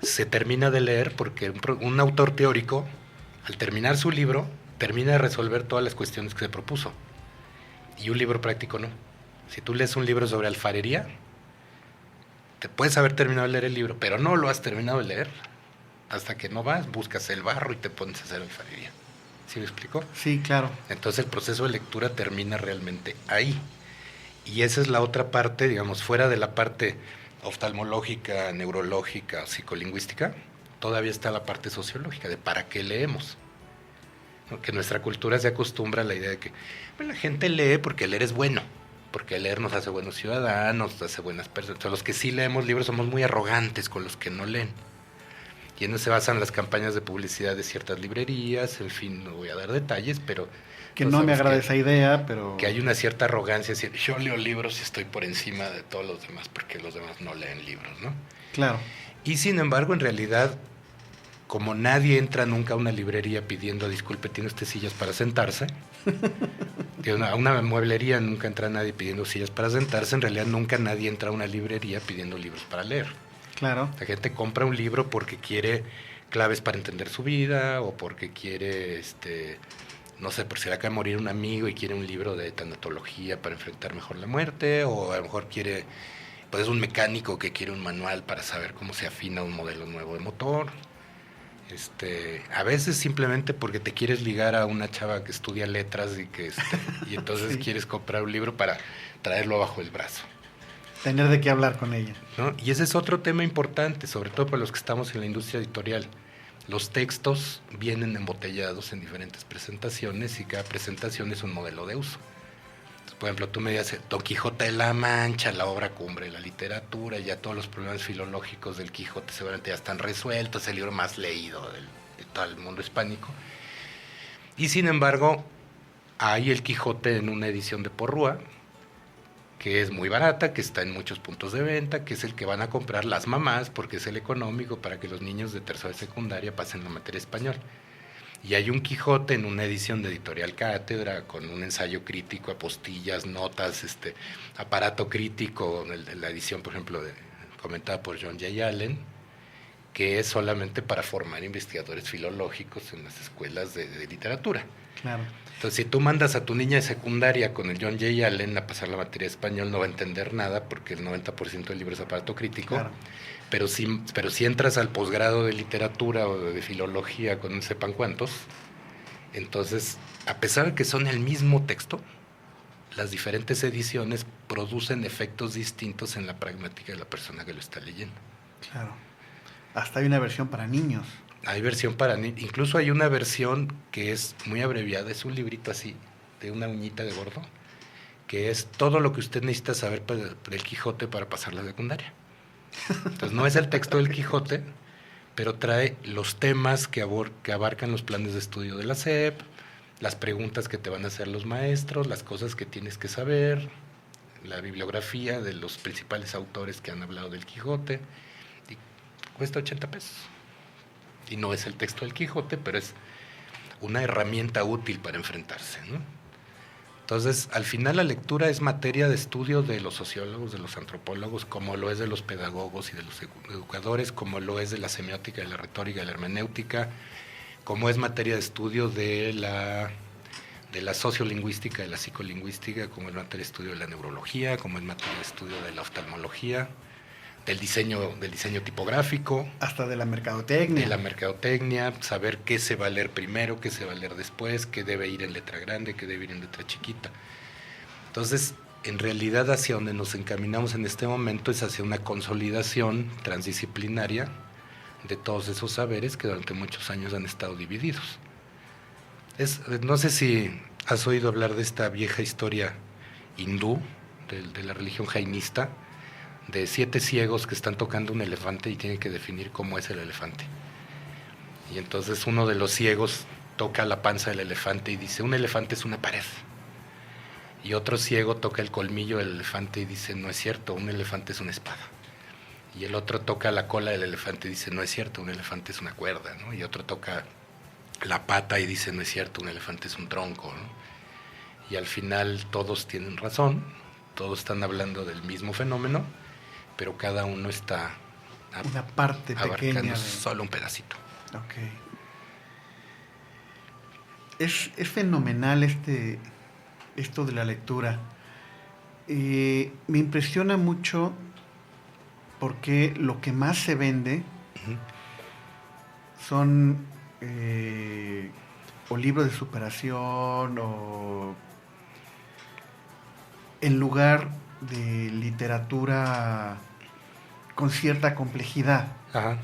se termina de leer porque un autor teórico, al terminar su libro, termina de resolver todas las cuestiones que se propuso. Y un libro práctico no. Si tú lees un libro sobre alfarería, te puedes haber terminado de leer el libro, pero no lo has terminado de leer hasta que no buscas el barro y te pones a hacer alfarería. ¿Sí me explico? Sí, claro. Entonces el proceso de lectura termina realmente ahí. Y esa es la otra parte, digamos, fuera de la parte oftalmológica, neurológica, psicolingüística, todavía está la parte sociológica de para qué leemos. ¿No? Que nuestra cultura se acostumbra a la idea de que pues, la gente lee porque leer es bueno, porque leer nos hace buenos ciudadanos, nos hace buenas personas. Entonces, los que sí leemos libros somos muy arrogantes con los que no leen. Y en eso se basan las campañas de publicidad de ciertas librerías, en fin, no voy a dar detalles, pero... Que no me agrada esa idea, pero... Que hay una cierta arrogancia, es decir, yo leo libros y estoy por encima de todos los demás, porque los demás no leen libros, ¿no? Claro. Y sin embargo, en realidad, como nadie entra nunca a una librería pidiendo, disculpe, ¿tiene usted sillas para sentarse? Que a una mueblería nunca entra nadie pidiendo sillas para sentarse, en realidad nunca nadie entra a una librería pidiendo libros para leer. Claro. La gente compra un libro porque quiere claves para entender su vida o porque quiere, no sé, por si le acaba de morir un amigo y quiere un libro de tanatología para enfrentar mejor la muerte, o a lo mejor quiere, pues es un mecánico que quiere un manual para saber cómo se afina un modelo nuevo de motor. A veces simplemente porque te quieres ligar a una chava que estudia letras y que y entonces Sí. quieres comprar un libro para traerlo bajo el brazo. Tener de qué hablar con ella. ¿No? Y ese es otro tema importante, sobre todo para los que estamos en la industria editorial. Los textos vienen embotellados en diferentes presentaciones y cada presentación es un modelo de uso. Entonces, por ejemplo, tú me dices Don Quijote de la Mancha, la obra cumbre de la literatura, ya todos los problemas filológicos del Quijote seguramente ya están resueltos, es el libro más leído de todo el mundo hispánico. Y sin embargo, hay el Quijote en una edición de Porrúa, que es muy barata, que está en muchos puntos de venta, que es el que van a comprar las mamás porque es el económico para que los niños de tercera y secundaria pasen la materia español. Y hay un Quijote en una edición de Editorial Cátedra con un ensayo crítico, apostillas, notas, aparato crítico, la edición, por ejemplo, comentada por John J. Allen, que es solamente para formar investigadores filológicos en las escuelas de literatura. Claro. Entonces, si tú mandas a tu niña de secundaria con el John J. Allen a pasar la materia de español, no va a entender nada porque el 90% del libro es aparato crítico. Claro. Pero si entras al posgrado de literatura o de filología con no sepan cuántos, entonces, a pesar de que son el mismo texto, las diferentes ediciones producen efectos distintos en la pragmática de la persona que lo está leyendo. Claro. Hasta hay una versión para niños. Hay versión para niños, incluso hay una versión que es muy abreviada, es un librito así, de una uñita de gordo, que es todo lo que usted necesita saber del Quijote para pasar la secundaria. Entonces no es el texto del Quijote, pero trae los temas que abarcan los planes de estudio de la SEP, las preguntas que te van a hacer los maestros, las cosas que tienes que saber, la bibliografía de los principales autores que han hablado del Quijote, y cuesta 80 pesos. Y no es el texto del Quijote, pero es una herramienta útil para enfrentarse, ¿no? Entonces, al final la lectura es materia de estudio de los sociólogos, de los antropólogos, como lo es de los pedagogos y de los educadores, como lo es de la semiótica, de la retórica, de la hermenéutica, como es materia de estudio de la sociolingüística, de la psicolingüística, como es materia de estudio de la neurología, como es materia de estudio de la oftalmología, del diseño tipográfico, Hasta de la mercadotecnia. de la mercadotecnia, saber qué se va a leer primero, qué se va a leer después, qué debe ir en letra grande, qué debe ir en letra chiquita. Entonces, en realidad hacia donde nos encaminamos en este momento es hacia una consolidación transdisciplinaria de todos esos saberes que durante muchos años han estado divididos. No sé si has oído hablar de esta vieja historia hindú, de la religión jainista, de 7 ciegos que están tocando un elefante y tienen que definir cómo es el elefante. Y entonces uno de los ciegos toca la panza del elefante y dice, un elefante es una pared. Y otro ciego toca el colmillo del elefante y dice, no es cierto, un elefante es una espada. Y el otro toca la cola del elefante y dice, no es cierto, un elefante es una cuerda, ¿no? Y otro toca la pata y dice, no es cierto, un elefante es un tronco, ¿no? Y al final todos tienen razón, todos están hablando del mismo fenómeno, pero cada uno está Una parte abarcando pequeña. solo un pedacito. Ok. Es fenomenal esto de la lectura. Me impresiona mucho porque lo que más se vende Ujú. son o libros de superación o en lugar de literatura con cierta complejidad. Ajá.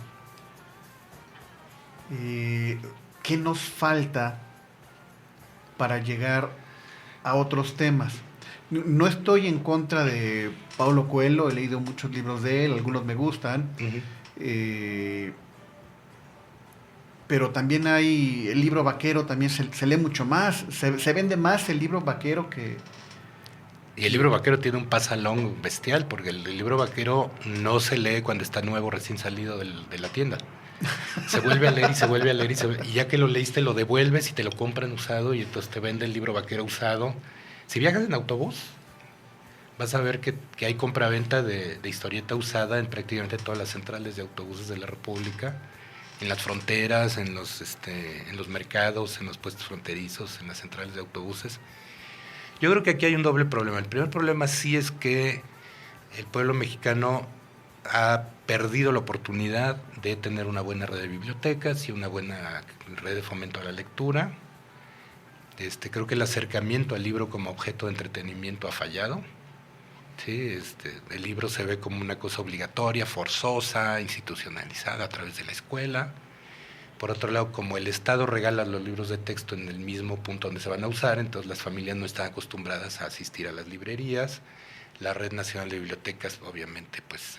¿Qué nos falta para llegar a otros temas? No estoy en contra de Paulo Coelho, he leído muchos libros de él, algunos me gustan, pero también hay el libro vaquero, también se lee mucho más, se vende más el libro vaquero que... Y el libro vaquero tiene un pasalón bestial, porque el libro vaquero no se lee cuando está nuevo, recién salido de la tienda. Se vuelve a leer y se vuelve a leer y ya que lo leíste lo devuelves y te lo compran usado y entonces te vende el libro vaquero usado. Si viajas en autobús, vas a ver que hay compraventa de historieta usada en prácticamente todas las centrales de autobuses de la República, en las fronteras, en los mercados, en los puestos fronterizos, en las centrales de autobuses. Yo creo que aquí hay un doble problema. El primer problema sí es que el pueblo mexicano ha perdido la oportunidad de tener una buena red de bibliotecas y una buena red de fomento a la lectura. Creo que el acercamiento al libro como objeto de entretenimiento ha fallado. Sí, el libro se ve como una cosa obligatoria, forzosa, institucionalizada a través de la escuela. Por otro lado, como el Estado regala los libros de texto en el mismo punto donde se van a usar, entonces las familias no están acostumbradas a asistir a las librerías. La Red Nacional de Bibliotecas, obviamente, pues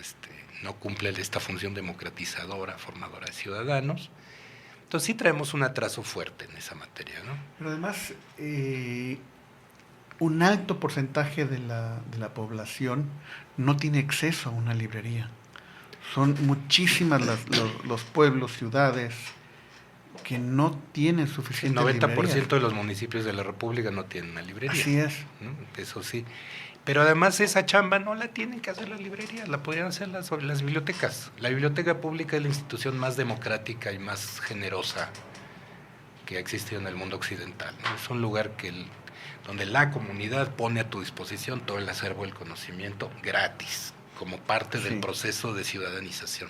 no cumple esta función democratizadora, formadora de ciudadanos. Entonces sí traemos un atraso fuerte en esa materia, ¿no? Pero además, un alto porcentaje de la población no tiene acceso a una librería. Son muchísimas los pueblos, ciudades, que no tienen suficiente El 90% librería. de los municipios de la República no tienen una librería. Así es. ¿No? Eso sí. Pero además esa chamba no la tienen que hacer las librerías, la podrían hacer las bibliotecas. La biblioteca pública es la institución más democrática y más generosa que ha existido en el mundo occidental, ¿no? Es un lugar donde la comunidad pone a tu disposición todo el acervo del conocimiento gratis, como parte del proceso de ciudadanización.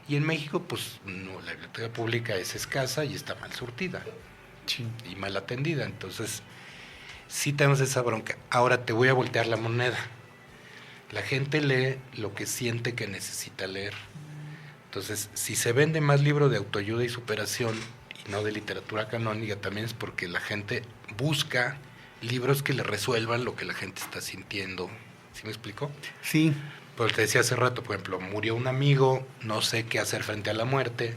Y en México, pues, no, la biblioteca pública es escasa y está mal surtida y mal atendida. Entonces, sí tenemos esa bronca. Ahora te voy a voltear la moneda. La gente lee lo que siente que necesita leer. Entonces, si se vende más libro de autoayuda y superación y no de literatura canónica, también es porque la gente busca libros que le resuelvan lo que la gente está sintiendo. ¿Sí me explico? Sí. Pues te decía hace rato, por ejemplo, murió un amigo, no sé qué hacer frente a la muerte,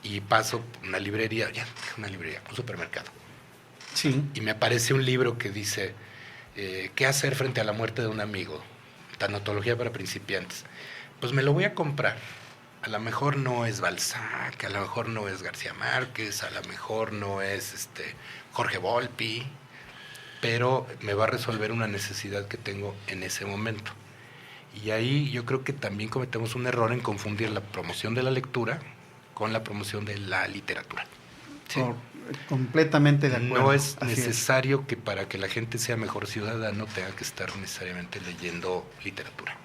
y paso una librería, un supermercado. Sí. Y me aparece un libro que dice, ¿qué hacer frente a la muerte de un amigo? Tanatología para principiantes. Pues me lo voy a comprar. A lo mejor no es Balzac, a lo mejor no es García Márquez, a lo mejor no es Jorge Volpi, pero me va a resolver una necesidad que tengo en ese momento. Y ahí yo creo que también cometemos un error en confundir la promoción de la lectura con la promoción de la literatura. ¿Sí? Completamente de acuerdo. No es Así necesario que para que la gente sea mejor ciudadano tenga que estar necesariamente leyendo literatura.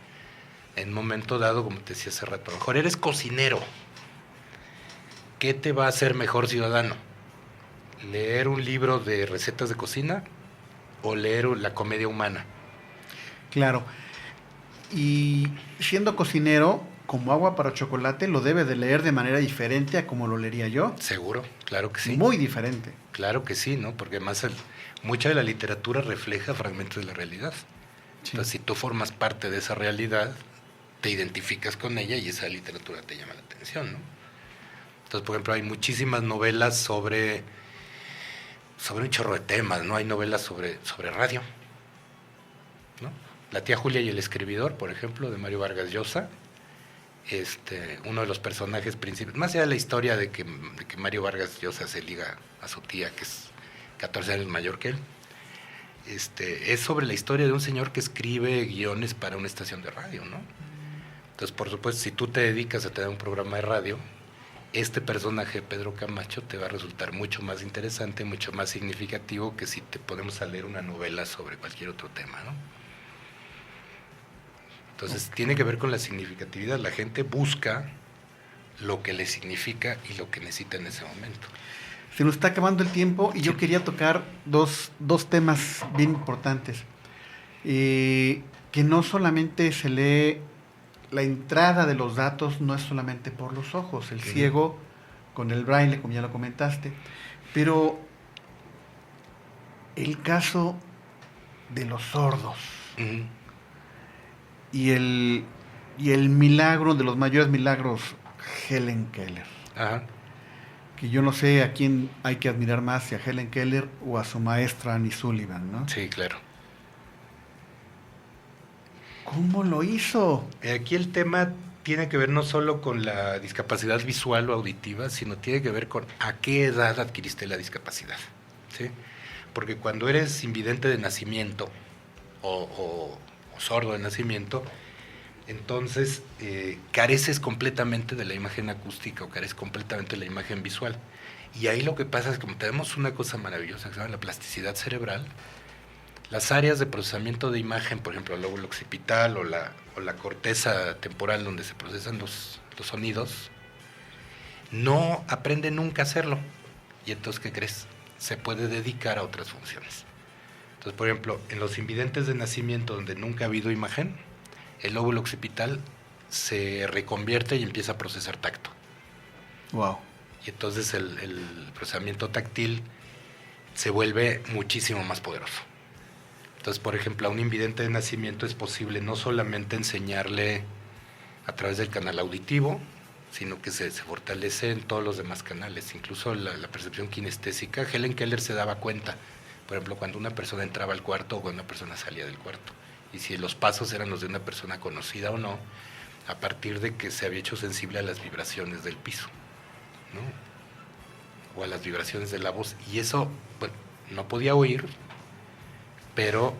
En un momento dado, como te decía hace rato, a lo mejor eres cocinero. ¿Qué te va a hacer mejor ciudadano? ¿Leer un libro de recetas de cocina o leer la comedia humana? Claro. Y siendo cocinero, como agua para chocolate, lo debe de leer de manera diferente a como lo leería yo. Seguro, claro que sí. Muy diferente. Claro que sí, ¿no? Porque además mucha de la literatura refleja fragmentos de la realidad. Sí. Entonces, si tú formas parte de esa realidad, te identificas con ella y esa literatura te llama la atención, ¿no? Entonces, por ejemplo, hay muchísimas novelas sobre un chorro de temas, ¿no? Hay novelas sobre radio, ¿no? La tía Julia y el escribidor, por ejemplo, de Mario Vargas Llosa, uno de los personajes principales, más allá de la historia de que Mario Vargas Llosa se liga a su tía, que es 14 años mayor que él, es sobre la historia de un señor que escribe guiones para una estación de radio, ¿no? Entonces, por supuesto, si tú te dedicas a tener un programa de radio, este personaje, Pedro Camacho, te va a resultar mucho más interesante, mucho más significativo que si te ponemos a leer una novela sobre cualquier otro tema, ¿no? Entonces, tiene que ver con la significatividad. La gente busca lo que le significa y lo que necesita en ese momento. Se nos está acabando el tiempo y yo quería tocar dos temas bien importantes. Que no solamente se lee la entrada de los datos, no es solamente por los ojos, el ciego con el braille, como ya lo comentaste, pero el caso de los sordos y el milagro, de los mayores milagros, Helen Keller. Ajá. Que yo no sé a quién hay que admirar más, si a Helen Keller o a su maestra Annie Sullivan, ¿no? Sí, claro. ¿Cómo lo hizo? Aquí el tema tiene que ver no solo con la discapacidad visual o auditiva, sino tiene que ver con a qué edad adquiriste la discapacidad, ¿sí? Porque cuando eres invidente de nacimiento o sordo de nacimiento, entonces careces completamente de la imagen acústica o careces completamente de la imagen visual. Y ahí lo que pasa es que como tenemos una cosa maravillosa que se llama la plasticidad cerebral, las áreas de procesamiento de imagen, por ejemplo, el lóbulo occipital o la corteza temporal donde se procesan los sonidos, no aprende nunca a hacerlo. Y entonces, ¿qué crees? Se puede dedicar a otras funciones. Entonces, por ejemplo, en los invidentes de nacimiento donde nunca ha habido imagen, el lóbulo occipital se reconvierte y empieza a procesar tacto. Wow. Y entonces el procesamiento táctil se vuelve muchísimo más poderoso. Entonces, por ejemplo, a un invidente de nacimiento es posible no solamente enseñarle a través del canal auditivo, sino que se fortalece en todos los demás canales, incluso la percepción kinestésica. Helen Keller se daba cuenta, por ejemplo, cuando una persona entraba al cuarto o cuando una persona salía del cuarto, y si los pasos eran los de una persona conocida o no, a partir de que se había hecho sensible a las vibraciones del piso, ¿no? O a las vibraciones de la voz, y eso, bueno, no podía oír, pero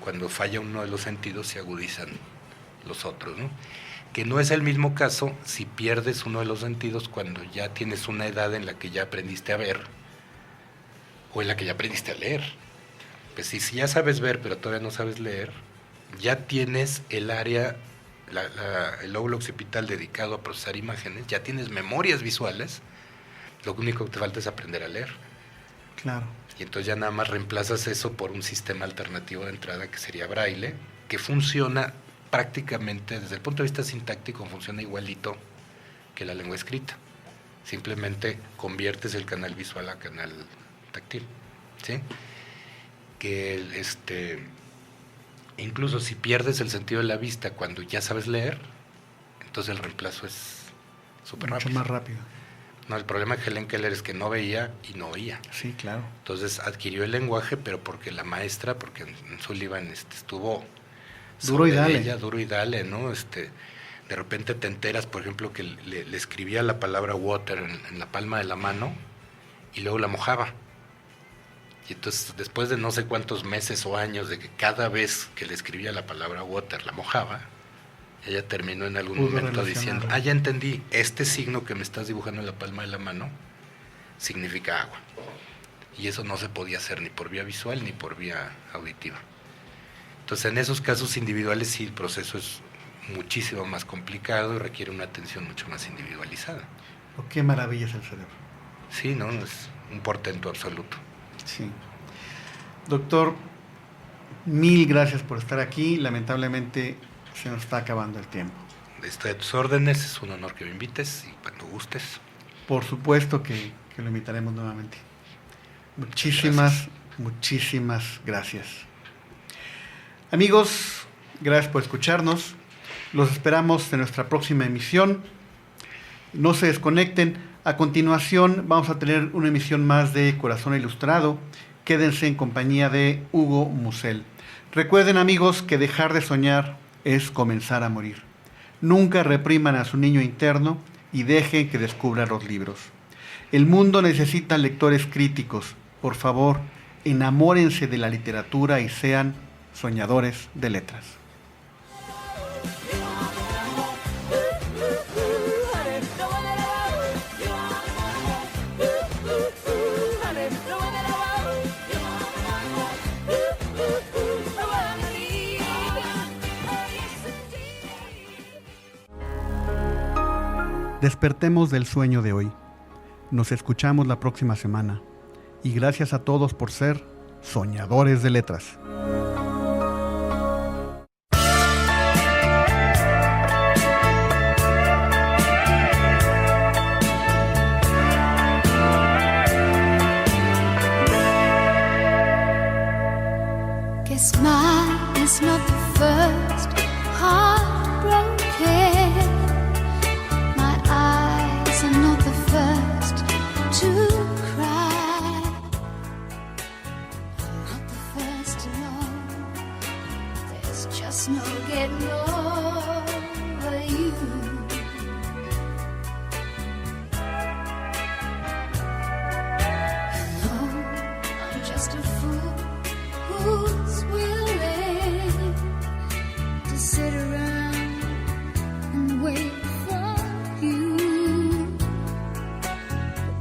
cuando falla uno de los sentidos se agudizan los otros, ¿no? Que no es el mismo caso si pierdes uno de los sentidos cuando ya tienes una edad en la que ya aprendiste a ver o en la que ya aprendiste a leer. Pues si ya sabes ver pero todavía no sabes leer, ya tienes el área, el lóbulo occipital dedicado a procesar imágenes, ya tienes memorias visuales, lo único que te falta es aprender a leer. Claro. Y entonces ya nada más reemplazas eso por un sistema alternativo de entrada que sería braille, que funciona prácticamente, desde el punto de vista sintáctico, funciona igualito que la lengua escrita. Simplemente conviertes el canal visual a canal táctil, ¿sí? Que incluso si pierdes el sentido de la vista cuando ya sabes leer, entonces el reemplazo es súper rápido. Mucho más rápido. No, el problema de Helen Keller es que no veía y no oía. Sí, claro. Entonces adquirió el lenguaje, pero porque la maestra, porque en Sullivan estuvo duro y dale. ella, duro y dale, ¿no? De repente te enteras, por ejemplo, que le escribía la palabra water en la palma de la mano y luego la mojaba. Y entonces, después de no sé cuántos meses o años de que cada vez que le escribía la palabra water la mojaba, ella terminó en algún momento diciendo, ya entendí, este signo que me estás dibujando en la palma de la mano significa agua. Y eso no se podía hacer ni por vía visual ni por vía auditiva. Entonces, en esos casos individuales sí el proceso es muchísimo más complicado y requiere una atención mucho más individualizada. Oh, qué maravilla es el cerebro. Sí, ¿no? Es un portento absoluto. Sí. Doctor, mil gracias por estar aquí. Lamentablemente se nos está acabando el tiempo. Estoy a tus órdenes, es un honor que me invites y cuando gustes. Por supuesto que lo invitaremos nuevamente. Muchísimas gracias. Amigos, gracias por escucharnos. Los esperamos en nuestra próxima emisión. No se desconecten. A continuación vamos a tener una emisión más de Corazón Ilustrado. Quédense en compañía de Hugo Musel. Recuerden, amigos, que dejar de soñar es comenzar a morir. Nunca repriman a su niño interno y dejen que descubra los libros. El mundo necesita lectores críticos. Por favor, enamórense de la literatura y sean soñadores de letras. Despertemos del sueño de hoy. Nos escuchamos la próxima semana. Y gracias a todos por ser soñadores de letras. Guess mine is not the first heartbroken. My eyes are not the first to cry. I'm not the first to know. There's just no getting over you. You know, I'm just a fool who's willing to sit around and wait for you.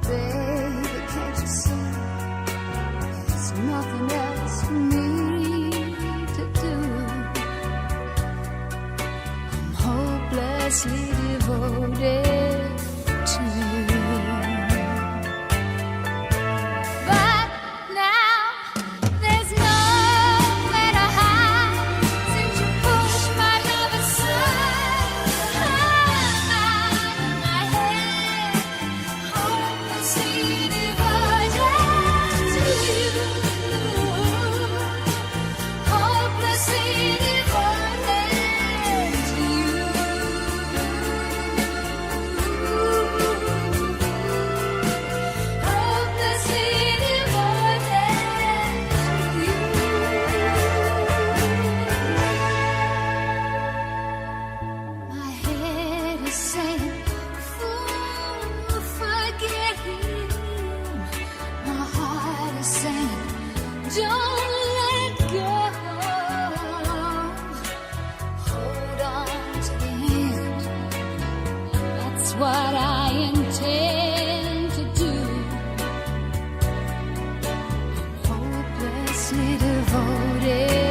But baby, can't you see there's nothing else for me to do? I'm hopelessly devoted to you. But now there's nowhere to hide since you pushed my love aside. My head hopelessly devoted to you. Hopelessly devoted to you. Hopelessly devoted to you. My head is saying, fool, forget him. My heart is saying, don't let go. Hold on to the end. That's what I intend to do. I'm hopelessly devoted